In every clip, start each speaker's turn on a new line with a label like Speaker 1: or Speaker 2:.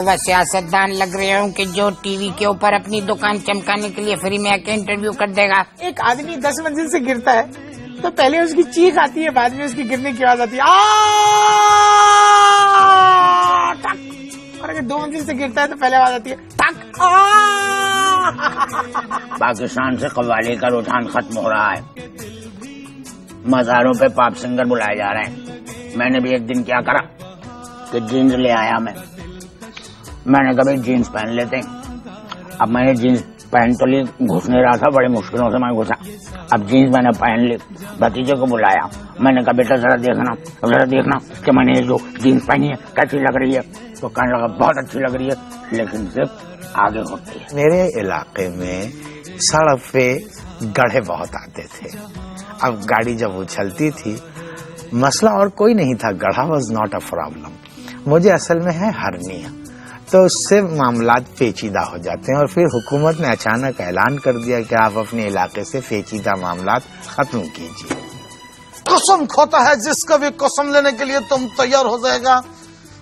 Speaker 1: وہ سیاستدان لگ رہے ہوں کہ جو ٹی وی کے اوپر اپنی دکان چمکانے کے لیے فری میں آ کے انٹرویو کر دے گا.
Speaker 2: ایک آدمی 10 منزل سے گرتا ہے تو پہلے اس کی چیخ آتی ہے, بعد میں اس کی گرنے کی آواز آتی ہے اور اگر 2 منزل سے گرتا ہے تو پہلے آواز آتی ہے ٹک.
Speaker 1: پاکستان سے قوالی کا رجحان ختم ہو رہا ہے, مزاروں پہ پاپ سنگر بلائے جا رہے ہیں. میں نے بھی ایک دن کیا کرا کہ جینز لے آیا, میں نے کبھی جینز پہن لیتے ہیں. اب میں نے جینز پہن تو لی, گھس نہیں رہا تھا, بڑی مشکلوں سے میں گھسا. اب جینز میں نے پہن لی, بھتیجے کو بلایا, میں نے کہا بیٹا ذرا دیکھنا کہ میں نے جو جینز پہنی ہے کیسی لگ رہی ہے. تو کہنے لگا بہت اچھی لگ رہی ہے, لیکن صرف آگے ہوتی ہے.
Speaker 3: میرے علاقے میں سڑک پہ گڑھے بہت آتے تھے. اب گاڑی جب اچھلتی تھی, مسئلہ اور کوئی نہیں تھا, گڑھا واز ناٹ اے پرابلم. مجھے اصل میں ہے ہرنیا, تو اس سے معاملات پیچیدہ ہو جاتے ہیں. اور پھر حکومت نے اچانک اعلان کر دیا کہ آپ اپنے علاقے سے پیچیدہ معاملات ختم کیجیے.
Speaker 4: قسم کھوتا ہے جس کا بھی قسم لینے کے لیے تم تیار ہو جائے گا.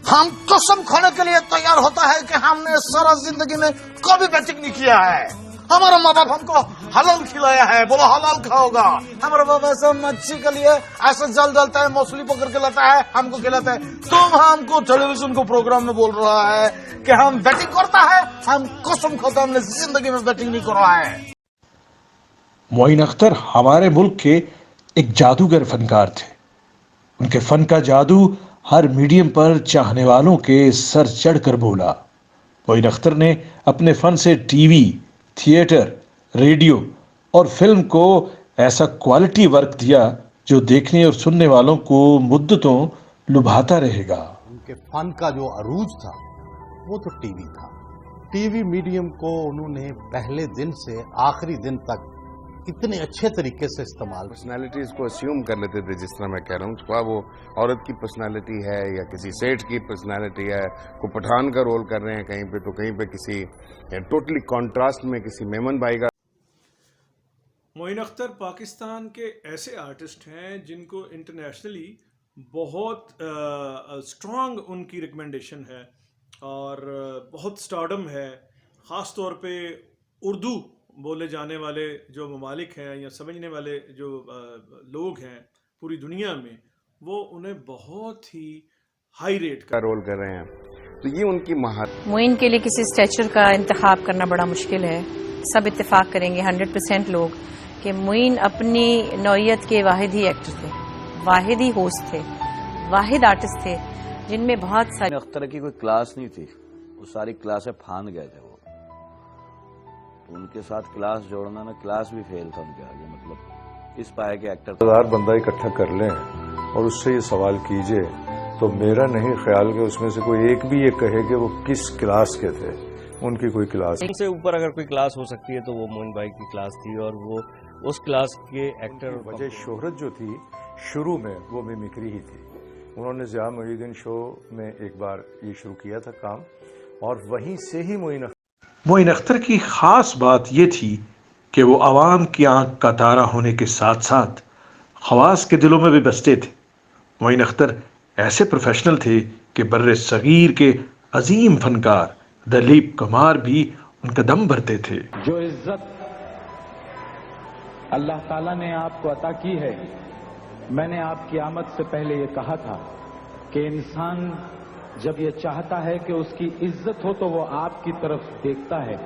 Speaker 4: ہم قسم کھانے کے لیے تیار ہوتا ہے کہ ہم نے سارا زندگی میں کبھی بیٹنگ نہیں کیا ہے. ہمارا ماں باپ ہم کو حلال کھلایا ہے, بولو حلال کھاؤ گا. ہمارا باپ ایسا مچھی کے لیے ایسا جل ڈالتا ہے, موسلی پکڑ کے لاتا ہے, ہم کو کھلاتا ہے. تم ہم کو ٹیلی ویژن کو پروگرام میں بول رہا ہے کہ ہم بیٹنگ کرتا ہے. ہم قسم کھاتا ہم نے زندگی میں بیٹنگ نہیں کر رہا ہے.
Speaker 5: معین اختر ہمارے ملک کے ایک جادوگر فنکار تھے. ان کے فن کا جادو ہر میڈیم پر چاہنے والوں کے سر چڑھ کر بولا. معین اختر نے اپنے فن سے ٹی وی, تھیٹر, ریڈیو اور فلم کو ایسا کوالٹی ورک دیا جو دیکھنے اور سننے والوں کو مدتوں لبھاتا رہے گا.
Speaker 6: ان کے فن کا جو عروج تھا وہ تو ٹی وی تھا. ٹی وی میڈیم کو انہوں نے پہلے دن سے آخری دن تک اتنے اچھے طریقے سے استعمال.
Speaker 7: پرسنالٹیز کو اسیوم کر لیتے تھے, جس طرح میں کہہ رہا ہوں, خواہ وہ عورت کی پرسنالٹی ہے یا کسی سیٹ کی پرسنالٹی ہے, کوئی پٹھان کا رول کر رہے ہیں کہیں پہ, تو کہیں پہ کسی ٹوٹلی کانٹراسٹ میں کسی میمن بھائی کا.
Speaker 8: معین اختر پاکستان کے ایسے آرٹسٹ ہیں جن کو انٹرنیشنلی بہت اسٹرانگ ان کی ریکمنڈیشن ہے اور بہت اسٹارڈم ہے. خاص طور پہ اردو بولے جانے والے جو ممالک ہیں یا سمجھنے والے جو لوگ ہیں پوری دنیا میں, وہ انہیں بہت ہی ہائی ریٹ
Speaker 7: کا رول کر رہے ہیں. تو یہ ان کی مہارت.
Speaker 9: معین کے لیے کسی اسٹیچر کا انتخاب کرنا بڑا مشکل ہے. سب اتفاق کریں گے 100% لوگ کہ معین اپنی نوعیت کے واحد ہی ایکٹر تھے, واحد ہی ہوسٹ تھے, واحد آرٹسٹ تھے جن میں بہت سارے.
Speaker 10: اختر کی کوئی کلاس نہیں تھی, وہ ساری کلاسیں پھاند گئے تھے. وہ ان کے ساتھ کلاس جوڑنا نا, کلاس بھی فیل تھا ان کے آگے. مطلب اس پائے کے ایکٹر
Speaker 11: 1000 بندہ اکٹھا کر لیں اور اس سے یہ سوال کیجئے, تو میرا نہیں خیال کہ اس میں سے کوئی ایک بھی یہ کہے کہ وہ کس کلاس کے تھے. ان کی کوئی کلاس
Speaker 12: سے اوپر اگر کوئی کلاس ہو سکتی ہے تو وہ معین بھائی کی کلاس تھی, اور وہ اس کلاس کے ایکٹر.
Speaker 11: وجہ شہرت جو تھی شروع میں وہ میمکری ہی تھی. انہوں نے ضیاء محی الدین شو میں ایک بار یہ شروع کیا تھا کام, اور وہیں سے ہی
Speaker 5: معین اختر کی خاص بات یہ تھی کہ وہ عوام کی آنکھ کا تارا ہونے کے ساتھ ساتھ خواص کے دلوں میں بھی بستے تھے. معین اختر ایسے پروفیشنل تھے کہ بر صغیر کے عظیم فنکار دلیپ کمار بھی ان کا دم بھرتے تھے.
Speaker 13: جو عزت اللہ تعالیٰ نے آپ کو عطا کی ہے, میں نے آپ کی آمد سے پہلے یہ کہا تھا کہ انسان جب یہ چاہتا ہے کہ اس کی عزت ہو تو وہ آپ کی طرف دیکھتا ہے,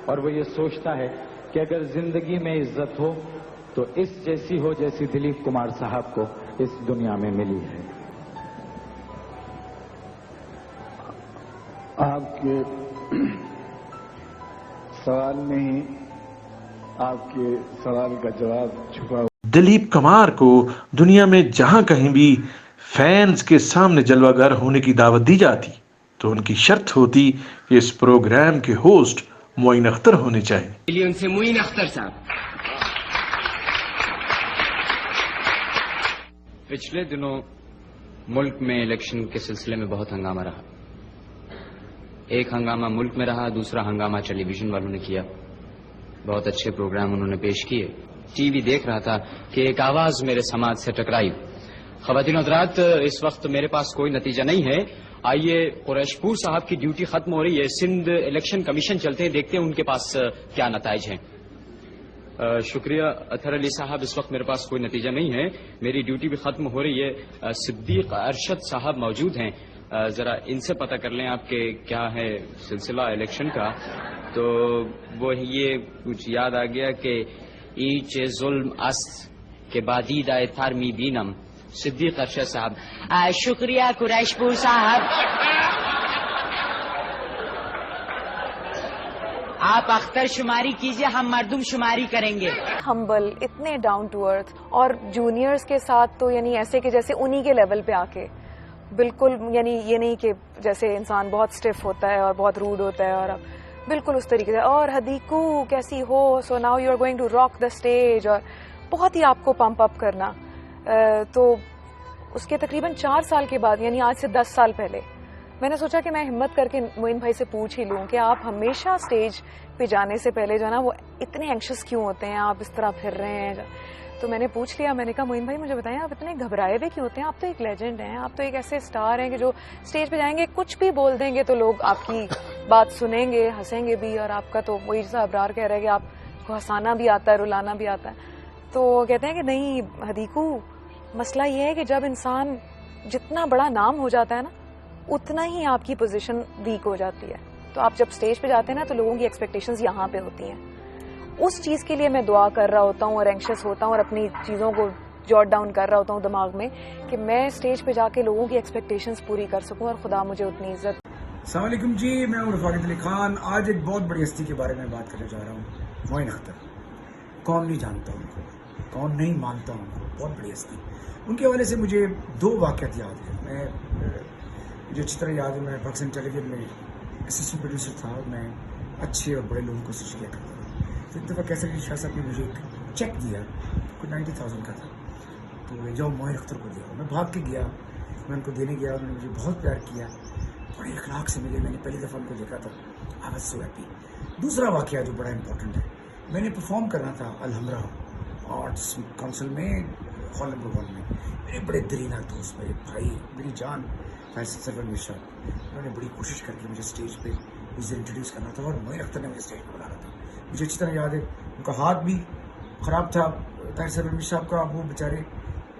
Speaker 13: اور وہ یہ سوچتا ہے کہ اگر زندگی میں عزت ہو تو اس جیسی ہو جیسی دلیپ کمار صاحب کو اس دنیا میں ملی ہے.
Speaker 14: آپ کے سوال میں ہی آپ کے سوال کا جواب چھپا ہوا.
Speaker 5: دلیپ کمار کو دنیا میں جہاں کہیں بھی فینز کے سامنے جلوہ گر ہونے کی دعوت دی جاتی تو ان کی شرط ہوتی کہ اس پروگرام کے ہوسٹ معین اختر ہونے چاہیے.
Speaker 15: ان سے معین اختر صاحب.
Speaker 16: پچھلے دنوں ملک میں الیکشن کے سلسلے میں بہت ہنگامہ رہا. ایک ہنگامہ ملک میں رہا, دوسرا ہنگامہ ٹیلی ویژن والوں نے کیا. بہت اچھے پروگرام انہوں نے پیش کیے. ٹی وی دیکھ رہا تھا کہ ایک آواز میرے سماج سے ٹکرائی. خواتین حضرات, اس وقت میرے پاس کوئی نتیجہ نہیں ہے آئیے قریشپور صاحب کی ڈیوٹی ختم ہو رہی ہے, سندھ الیکشن کمیشن چلتے ہیں, دیکھتے ہیں ان کے پاس کیا نتائج ہیں. شکریہ اطہر علی صاحب, اس وقت میرے پاس کوئی نتیجہ نہیں ہے, میری ڈیوٹی بھی ختم ہو رہی ہے. صدیق ارشد صاحب موجود ہیں, ذرا ان سے پتہ کر لیں آپ کے کیا ہے سلسلہ الیکشن کا. تو وہ یہ کچھ یاد آ گیا کہ ایچ ظلم است کے بعدید آئے تھارمی بینم. صدیق ارشد صاحب. شکریہ قریشپور صاحب, آپ اختر شماری کیجئے, ہم مردم شماری کریں گے.
Speaker 15: ہمبل, اتنے ڈاؤن ٹو ارتھ, اور جونیئرز کے ساتھ تو یعنی ایسے کہ جیسے انہی کے لیول پہ آ کے, بالکل یعنی یہ نہیں کہ جیسے انسان بہت اسٹف ہوتا ہے اور بہت روڈ ہوتا ہے, اور بالکل اس طریقے سے. اور حدیقو کیسی ہو, so now you are going to rock the stage, اور بہت ہی آپ کو پمپ اپ کرنا. تو اس کے تقریباً 4 سال کے بعد, یعنی آج سے 10 سال پہلے, میں نے سوچا کہ میں ہمت کر کے معین بھائی سے پوچھ ہی لوں کہ آپ ہمیشہ اسٹیج پہ جانے سے پہلے جو ہے نا وہ اتنے اینکشس کیوں ہوتے ہیں, آپ اس طرح پھر رہے ہیں. تو میں نے پوچھ لیا, میں نے کہا معین بھائی مجھے بتائیں آپ اتنے گھبرائے ہوئے کیوں ہوتے ہیں, آپ تو ایک لیجنڈ ہیں, آپ تو ایک ایسے اسٹار ہیں کہ جو اسٹیج پہ جائیں گے کچھ بھی بول دیں گے تو لوگ آپ کی بات سنیں گے, ہنسیں گے بھی, اور آپ کا تو وہی جیسا ابرار کہہ رہے ہیں کہ آپ کو ہنسانا بھی آتا ہے, رلانا بھی آتا ہے. تو کہتے ہیں کہ نہیں حدیقو, مسئلہ یہ ہے کہ جب انسان جتنا بڑا نام ہو جاتا ہے نا اتنا ہی آپ کی پوزیشن ویک ہو جاتی ہے. تو آپ جب اسٹیج پہ جاتے ہیں نا تو لوگوں کی ایکسپیکٹیشنز یہاں پہ ہوتی ہیں. اس چیز کے لیے میں دعا کر رہا ہوتا ہوں اور اینکشس ہوتا ہوں اور اپنی چیزوں کو جوٹ ڈاؤن کر رہا ہوتا ہوں دماغ میں کہ میں اسٹیج پہ جا کے لوگوں کی ایکسپیکٹیشنز پوری کر سکوں اور خدا مجھے اتنی عزت.
Speaker 17: السلام علیکم جی, میں ہوں رفاقت علی خان. آج ایک بہت بڑی ہستی کے بارے میں بات کرنے جا رہا ہوں, معین اختر. کون نہیں جانتا ان کو, کون نہیں مانتا ان کو, بہت بڑی ہستی. ان کے حوالے سے مجھے 2 واقعات یاد ہیں. مجھے اچھی طرح یاد ہے, میں پاکستان ٹیلی ویژن میں اسسٹنٹ پروڈیوسر تھا, اور میں اچھے اور بڑے لوگوں کو سوچ کیا کرتا تھا. تو ایک دفعہ کیسا کہ شاہ صاحب نے مجھے ایک چیک دیا, کوئی 90,000 کا تھا, تو جاؤ معین اختر کو دیا. میں بھاگ کے گیا, میں ان کو دینے گیا, انہوں نے مجھے بہت پیار کیا, بڑے اخلاق سے ملے. میں نے پہلی دفعہ ان کو دیکھا تھا, آئی واز سو ہیپی. دوسرا واقعہ جو بڑا امپورٹنٹ ہے, میں نے پرفارم کرنا تھا الحمرہ آرٹس کونسل میں, ہالنڈ ہال میں. میرے بڑے درینا دوست, میرے بھائی, میری جان فیصل سرور مرشا, انہوں نے بڑی کوشش کر کے مجھے اسٹیج پہ اسے انٹروڈیوس کرنا تھا, اور معین اختر نے مجھے اسٹیج پہ بلانا تھا. مجھے اچھی طرح یاد ہے ان کا ہاتھ بھی خراب تھا, طاہر سرور مرشا صاحب کا, وہ بیچارے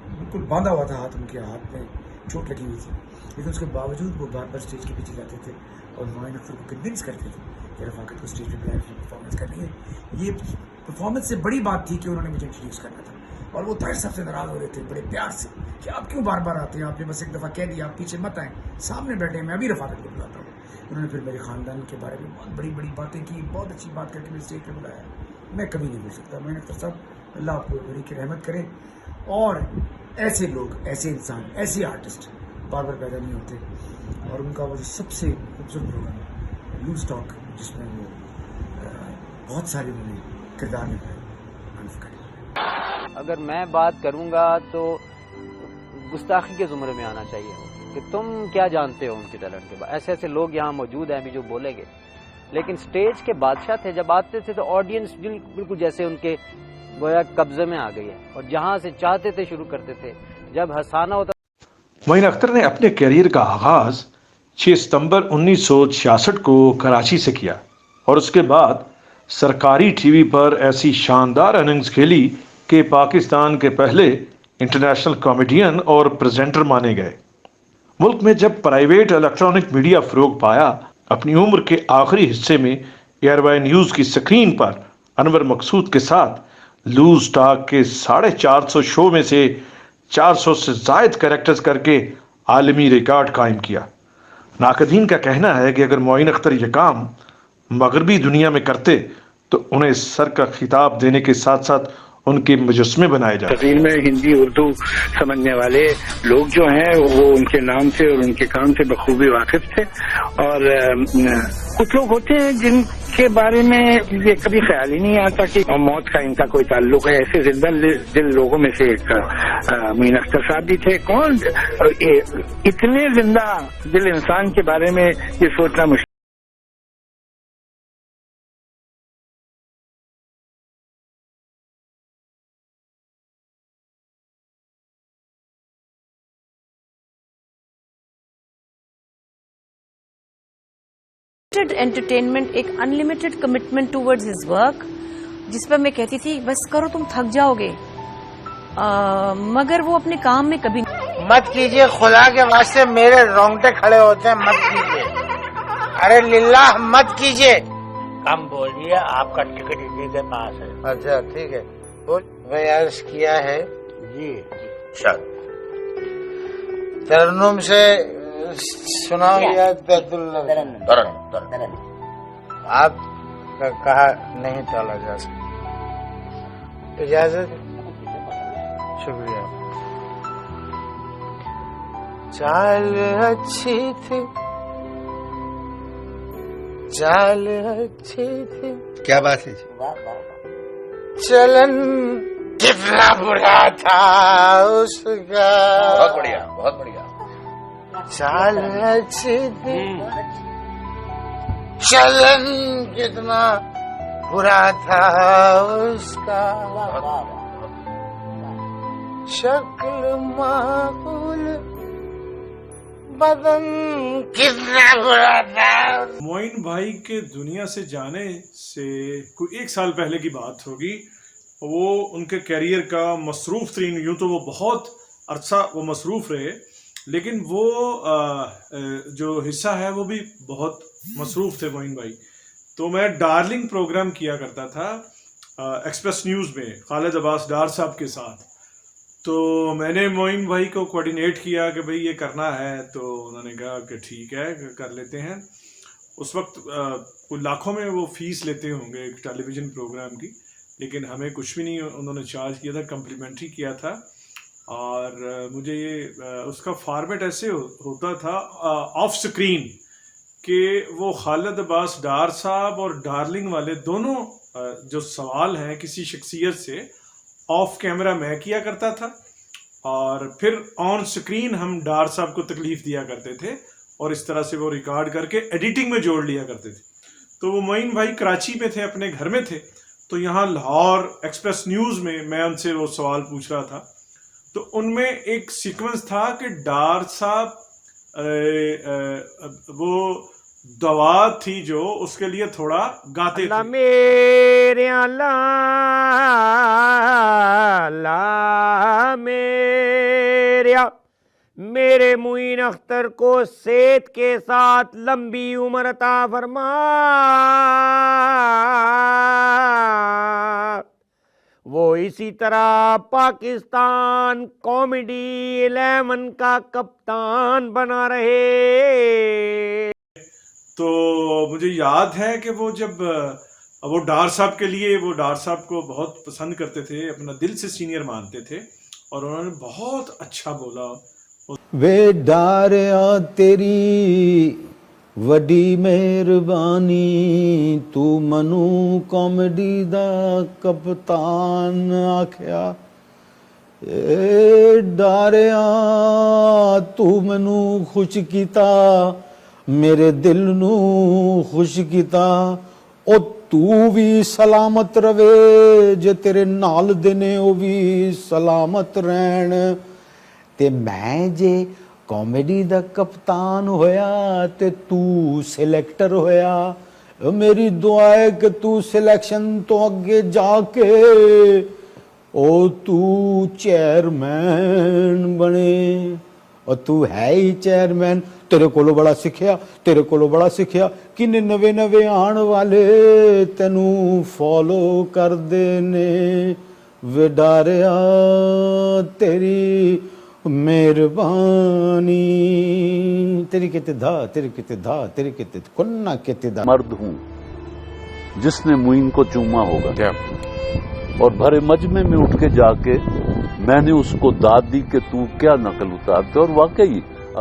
Speaker 17: بالکل باندھا ہوا تھا ہاتھ, ان کے ہاتھ میں چوٹ لگی ہوئی تھی, لیکن اس کے باوجود وہ بار بار اسٹیج کے پیچھے جاتے تھے اور معین اختر کو کنونس کرتے تھے کہ رفاقت کو اسٹیج پہ بلایا, پرفارمنس کرنی ہے. یہ پرفارمنس سے بڑی بات تھی کہ انہوں نے مجھے انٹروڈیوس کرنا تھا, اور وہ طاہر صاحب سے ناراض ہو رہے تھے بڑے پیار سے کہ آپ کیوں بار بار آتے ہیں, آپ نے بس ایک دفعہ کہہ دیا, آپ پیچھے مت آئیں, سامنے بیٹھے, میں ابھی رفاقت کو بلاتا ہوں. انہوں نے پھر میرے خاندان کے بارے میں بہت بڑی بڑی باتیں کی, بہت اچھی بات کر کے مجھے اسٹیج پہ بلایا. میں کبھی نہیں بھول سکتا. معین اختر صاحب, اللہ آپ کو بڑی کی رحمت کرے, اور ایسے لوگ, ایسے انسان, ایسے آرٹسٹ بار بار پیدا نہیں ہوتے. اور ان کا وہ جو سب سے خوبصورت پروگرام لوز ٹاک, جس میں وہ بہت سارے انہوں نے کردار نبھائے,
Speaker 18: اگر میں بات کروں گا تو گستاخی کے زمرے میں آنا چاہیے کہ تم کیا جانتے ہو ان کے ٹیلنٹ کے بارے. ایسے ایسے لوگ یہاں موجود ہیں ابھی جو بولیں گے, لیکن سٹیج کے بادشاہ تھے, جب آتے تھے تو آڈینس بالکل جیسے ان کے گویا قبضے میں آ گئی ہے, اور جہاں سے چاہتے تھے شروع کرتے تھے. جب ہنسانا ہوتا.
Speaker 5: معین اختر نے اپنے کیریئر کا آغاز 6 ستمبر 1966 کو کراچی سے کیا, اور اس کے بعد سرکاری ٹی وی پر ایسی شاندار اننگز کھیلی کہ پاکستان کے پہلے انٹرنیشنل کامیڈین اور پریزنٹر مانے گئے. ملک میں جب پرائیویٹ الیکٹرانک میڈیا فروغ پایا, اپنی عمر کے آخری حصے میں ایئر وائی نیوز کی سکرین پر انور مقصود کے ساتھ لوز ٹاک کے 450 شو میں سے 400 سے زائد کریکٹرز کر کے عالمی ریکارڈ قائم کیا. ناقدین کا کہنا ہے کہ اگر معین اختر یہ کام مغربی دنیا میں کرتے تو انہیں سر کا خطاب دینے کے ساتھ ساتھ ان کے مجسمے بنائے جاتے.
Speaker 19: تقریر میں ہندی اردو سمجھنے والے لوگ جو ہیں وہ ان کے نام سے اور ان کے کام سے بخوبی واقف تھے, اور کچھ لوگ ہوتے ہیں جن کے بارے میں یہ کبھی خیال ہی نہیں آتا کہ موت کا ان کا کوئی تعلق ہے. ایسے زندہ دل لوگوں میں سے ایک معین اختر صاحب بھی تھے. کون اتنے زندہ دل انسان کے بارے میں یہ سوچنا مشکل.
Speaker 9: entertainment, ایک unlimited commitment towards his work, جس پر میں کہتی تھی بس کرو تم تھک جاؤ گے، مگر وہ اپنے کام میں کبھی
Speaker 2: مت کیجیے، خدا کے واسطے میرے رونگٹے کھڑے ہوتے ہیں، مت کیجیے، ارے للہ مت کیجیے. کم بولیے، آپ کا ٹکٹ اسی کے پاس ہے. اچھا ٹھیک ہے، میں عرض کیا ہے جی چل ترنم سے سناؤ یا درن آپ کا کہا نہیں ٹالا جا سکتا. اجازت، شکریہ. چال اچھی تھی، چال اچھی تھی.
Speaker 20: کیا بات ہے؟
Speaker 2: چلن کتنا برا تھا اس کا.
Speaker 20: بہت بڑھیا، بہت بڑھیا.
Speaker 2: چال اچھی تھی، چلن کتنا برا تھا اس کا. شکل معقول، بدن کتنا برا تھا.
Speaker 8: معین بھائی کے دنیا سے جانے سے کوئی 1 سال پہلے کی بات ہوگی. وہ ان کے کیریئر کا مصروف ترین، یوں تو وہ بہت عرصہ وہ مصروف رہے، لیکن وہ جو حصہ ہے وہ بھی بہت مصروف تھے معین بھائی. تو میں ڈارلنگ پروگرام کیا کرتا تھا ایکسپریس نیوز میں خالد عباس ڈار صاحب کے ساتھ. تو میں نے معین بھائی کو کوآرڈینیٹ کیا کہ بھئی یہ کرنا ہے، تو انہوں نے کہا کہ ٹھیک ہے کر لیتے ہیں. اس وقت کچھ لاکھوں میں وہ فیس لیتے ہوں گے ایک ٹیلی ویژن پروگرام کی، لیکن ہمیں کچھ بھی نہیں انہوں نے چارج کیا تھا، کمپلیمنٹری کیا تھا. اور مجھے یہ اس کا فارمیٹ ایسے ہوتا تھا آف سکرین کہ وہ خالد عباس ڈار صاحب اور ڈارلنگ والے دونوں جو سوال ہیں کسی شخصیت سے آف کیمرہ میں کیا کرتا تھا، اور پھر آن سکرین ہم ڈار صاحب کو تکلیف دیا کرتے تھے، اور اس طرح سے وہ ریکارڈ کر کے ایڈیٹنگ میں جوڑ لیا کرتے تھے. تو وہ معین بھائی کراچی میں تھے، اپنے گھر میں تھے، تو یہاں لاہور ایکسپریس نیوز میں ان سے وہ سوال پوچھ رہا تھا. تو ان میں ایک سیکوینس تھا کہ ڈار صاحب وہ دوا تھی جو اس کے لیے تھوڑا گاتے تھے.
Speaker 21: میرے لا میرے معین اختر کو صحت کے ساتھ لمبی عمر عطا فرما. وہ اسی طرح پاکستان کامیڈی 11 کا کپتان بنا رہے.
Speaker 8: تو مجھے یاد ہے کہ وہ جب وہ ڈار صاحب کے لیے، وہ ڈار صاحب کو بہت پسند کرتے تھے، اپنا دل سے سینئر مانتے تھے، اور انہوں نے بہت اچھا بولا.
Speaker 22: وے ڈاریا تیری وڈی مہربانی، تو منو کامیڈی دا کپتان آکھیا. اے ڈاریا تو منو خوش کیتا، میرے دل نو خوش کیتا. او تو بھی سلامت رہے، جے تیرے نال دینے او بھی سلامت رہن. تے میں جے کامیڈی دا کپتان ہویا تے تو سلیکٹر ہویا، میری دعا ہے کہ تو سلیکشن تو اگے جا کے او تو چیئرمین بنے. اور تو ہے ہی چیئرمین. تیرے کولو بڑا سکھیا، تیرے کولو بڑا سکھیا. کنے نوے آن والے تینوں فالو کر دینے. وے ڈاریا تیری مہربانی، تیری کتے دھا، تیری کتے دھا، تیری کتے کنہ کتے دھا.
Speaker 23: مرد ہوں جس نے معین کو چوما ہوگا، اور بھرے مجمع میں اٹھ کے جا کے میں نے اس کو داد دی کہ تو کیا نقل اتارتے. اور واقعی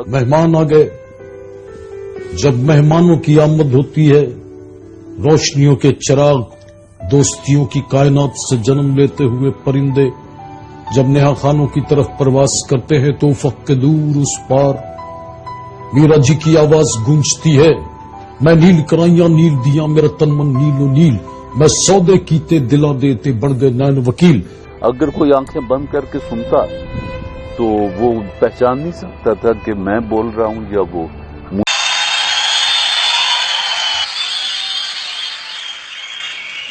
Speaker 24: مہمان آ گئے. جب مہمانوں کی آمد ہوتی ہے، روشنیوں کے چراغ دوستیوں کی کائنات سے جنم لیتے ہوئے پرندے جب نہا خانوں کی طرف پرواز کرتے ہیں تو افق کے دور اس پار میرا جی کی آواز گونجتی ہے. میں نیل کرائیاں نیل دیاں میرا تن من نیل و نیل، میں سودے کیتے دلاں دیتے بڑھ گئے نین وکیل.
Speaker 23: اگر کوئی آنکھیں بند کر کے سنتا تو وہ پہچان نہیں سکتا تھا کہ میں بول رہا ہوں یا وہ.